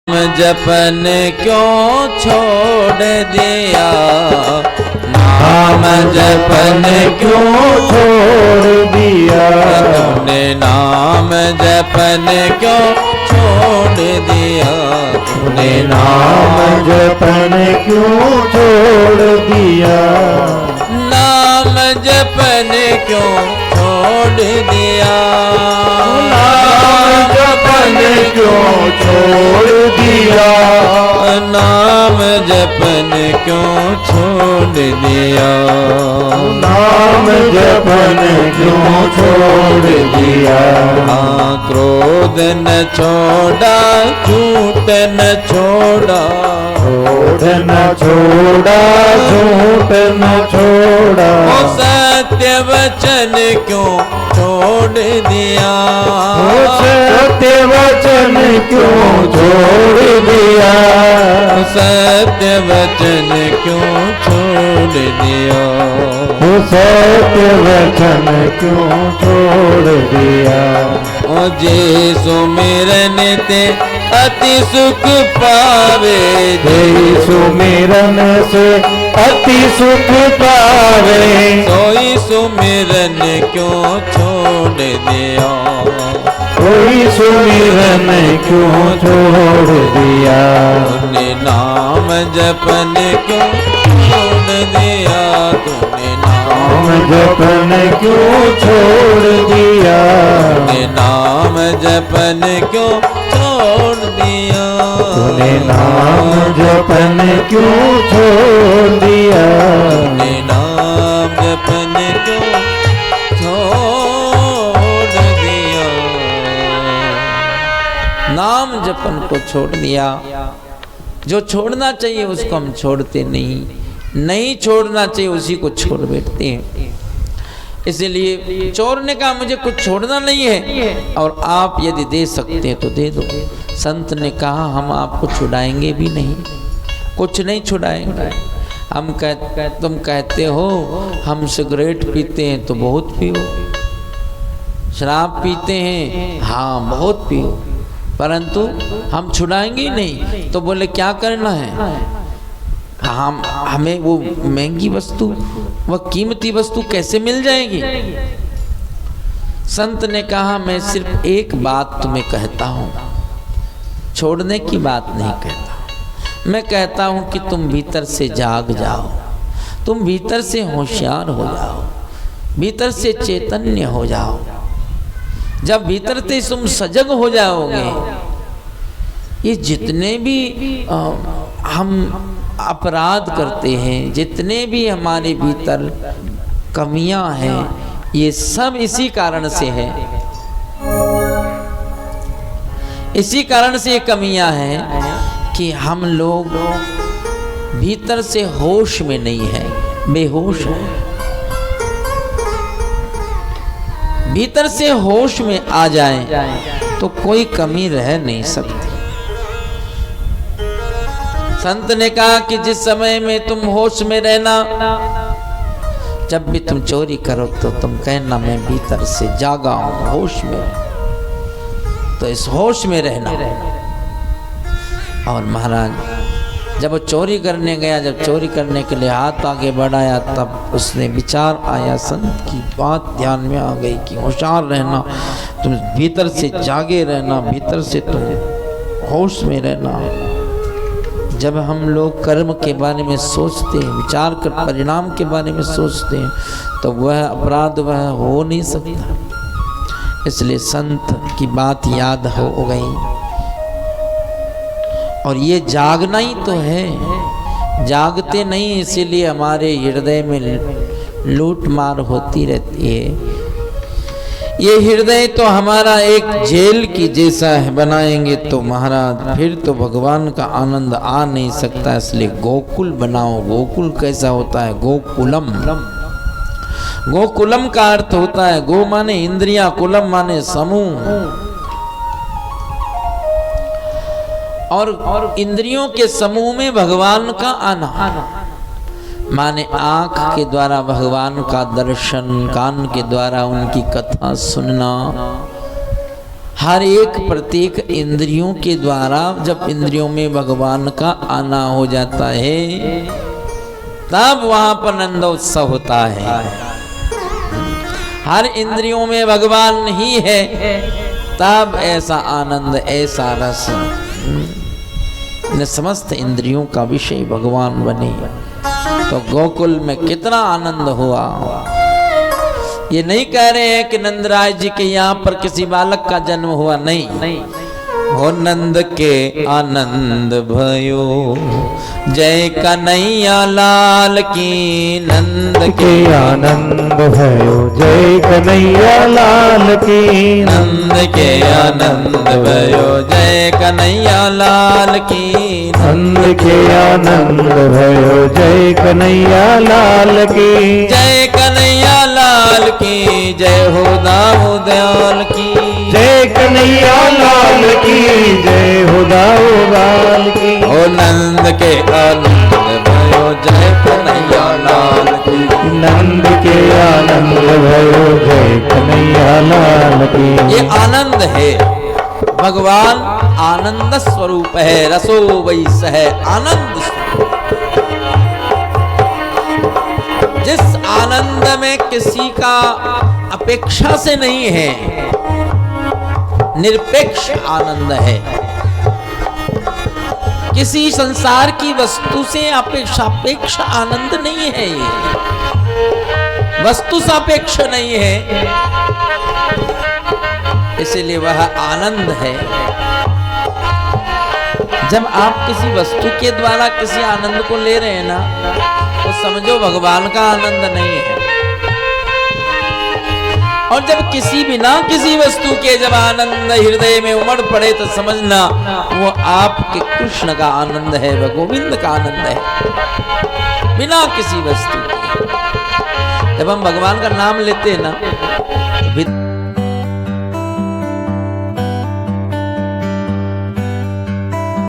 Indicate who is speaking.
Speaker 1: जपन क्यों छोड़ दिया, नाम जपन क्यों छोड़ दिया, तूने नाम जपन क्यों छोड़ दिया, तूने
Speaker 2: नाम जपन क्यों छोड़ दिया,
Speaker 1: नाम जपन क्यों छोड़ दिया,
Speaker 2: नाम जपन क्यों छोड़ दिया,
Speaker 1: नाम जपन क्यों छोड़ दिया,
Speaker 2: नाम जपन क्यों छोड़ दिया।
Speaker 1: हाँ क्रोध न छोड़ा, झूठ न छोड़ा,
Speaker 2: क्रोध न छोड़ा, झूठ न छोड़ा,
Speaker 1: ओ सत्य वचन क्यों छोड़ दिया,
Speaker 2: सत्य वचन क्यों छोड़ दिया,
Speaker 1: सत्य वचन क्यों छोड़ दिया,
Speaker 2: सत्य वचन क्यों छोड़ दिया।
Speaker 1: ओ जे सुमिरन ते अति सुख पावे,
Speaker 2: जे सुमिरन से अति सुख पावे,
Speaker 1: सोई सुमिरन क्यों छोड़ दिया,
Speaker 2: कोई सुमिरन क्यों छोड़ दिया,
Speaker 1: तूने नाम जपन क्यों छोड़ दिया, तूने
Speaker 2: नाम जपन क्यों छोड़ दिया,
Speaker 1: तूने नाम जपन क्यों छोड़ दिया,
Speaker 2: तूने नाम जपन क्यों छोड़ दिया,
Speaker 1: तूने नाम जपन क्यों छोड़ दिया, नाम जपन को छोड़ दिया। जो छोड़ना चाहिए उसको हम छोड़ते नहीं छोड़ना चाहिए उसी को छोड़ बैठते हैं। इसलिए चोर ने कहा मुझे कुछ छोड़ना नहीं है और आप यदि दे सकते हैं तो दे दो। संत ने कहा हम आपको छुड़ाएंगे भी नहीं, कुछ नहीं छुड़ाएंगे। तुम कहते हो हम सिगरेट पीते हैं तो बहुत पियो, शराब पीते हैं हाँ बहुत पियो, परंतु हम छुड़ाएंगे ही नहीं। तो बोले क्या करना है, हमें वो महंगी वस्तु, वह कीमती वस्तु कैसे मिल जाएगी। संत ने कहा मैं सिर्फ एक बात तुम्हें कहता हूँ, छोड़ने की बात नहीं कहता। मैं कहता हूँ कि तुम भीतर से जाग जाओ, तुम भीतर से होशियार हो जाओ, भीतर से चैतन्य हो जाओ। जब भीतर से तुम सजग हो जाओगे, ये जितने भी हम अपराध करते हैं, जितने भी हमारे भीतर कमियां हैं, ये सब इसी कारण से है। इसी कारण से ये कमियां हैं कि हम लोग भीतर से होश में नहीं है, बेहोश है। भीतर से होश में आ जाए तो कोई कमी रह नहीं सकती। संत ने कहा कि जिस समय में तुम होश में रहना, जब भी तुम चोरी करो तो तुम कहना मैं भीतर से जागा हूं, होश में। तो इस होश में रहना। और महाराज जब वो चोरी करने गया, जब चोरी करने के लिए हाथ आगे बढ़ाया, तब उसने विचार आया, संत की बात ध्यान में आ गई कि होशियार रहना, तुम भीतर से जागे रहना, भीतर से तुम होश में रहना। जब हम लोग कर्म के बारे में सोचते हैं, विचार कर परिणाम के बारे में सोचते हैं, तो वह अपराध वह हो नहीं सकता। इसलिए संत की बात याद हो गई। और ये जागना ही तो है, जागते नहीं, इसीलिए हमारे हृदय में लूट मार होती रहती है। ये हृदय तो हमारा एक जेल की जैसा है, बनाएंगे तो महाराज फिर तो भगवान का आनंद आ नहीं सकता। इसलिए गोकुल बनाओ। गोकुल कैसा होता है, गोकुलम। गोकुलम का अर्थ होता है, गो माने इंद्रियां, कुलम माने समूह। और इंद्रियों के समूह में भगवान का आना, माने आँख के द्वारा भगवान का दर्शन, कान के द्वारा उनकी कथा सुनना, हर एक प्रत्येक इंद्रियों के द्वारा जब इंद्रियों में भगवान का आना हो जाता है तब वहां पर नंदोत्सव होता है। हर इंद्रियों में भगवान ही है तब ऐसा आनंद, ऐसा रस, समस्त इंद्रियों का विषय भगवान बने तो गोकुल में कितना आनंद हुआ। ये नहीं कह रहे हैं कि नंदराज जी के यहाँ पर किसी बालक का जन्म हुआ, नहीं। हो नंद के आनंद भयो, जय कन्हैया लाल की। नंद के
Speaker 2: आनंद भयो, जय कन्हैया लाल की।
Speaker 1: नंद के आनंद भयो, जय कन्हैया लाल की।
Speaker 2: नंद के आनंद भयो, जय कन्हैया लाल की।
Speaker 1: जय कन्हैया लाल की, जय हो दाऊ दयाल की।
Speaker 2: जय कन्हैया लाल की, जय हो दाऊ दयाल की।
Speaker 1: ओ नंद के आनंद भयो, जय कन्हैया लाल की।
Speaker 2: नंद के आनंद भयो, जय कन्हैया लाल की।
Speaker 1: ये आनंद है, भगवान आनंद स्वरूप है। रसो वैस है आनंद स्वरूप। जिस आनंद में किसी का अपेक्षा से नहीं है, निरपेक्ष आनंद है। किसी संसार की वस्तु से अपेक्ष आनंद नहीं है, ये वस्तु सापेक्ष नहीं है, इसलिए वह आनंद है। जब आप किसी वस्तु के द्वारा किसी आनंद को ले रहे हैं ना, तो समझो भगवान का आनंद नहीं है। और जब किसी बिना किसी वस्तु के जब आनंद हृदय में उमड़ पड़े तो समझना वो आपके कृष्ण का आनंद है, वह गोविंद का आनंद है, बिना किसी वस्तु के। जब हम भगवान का नाम लेते हैं ना,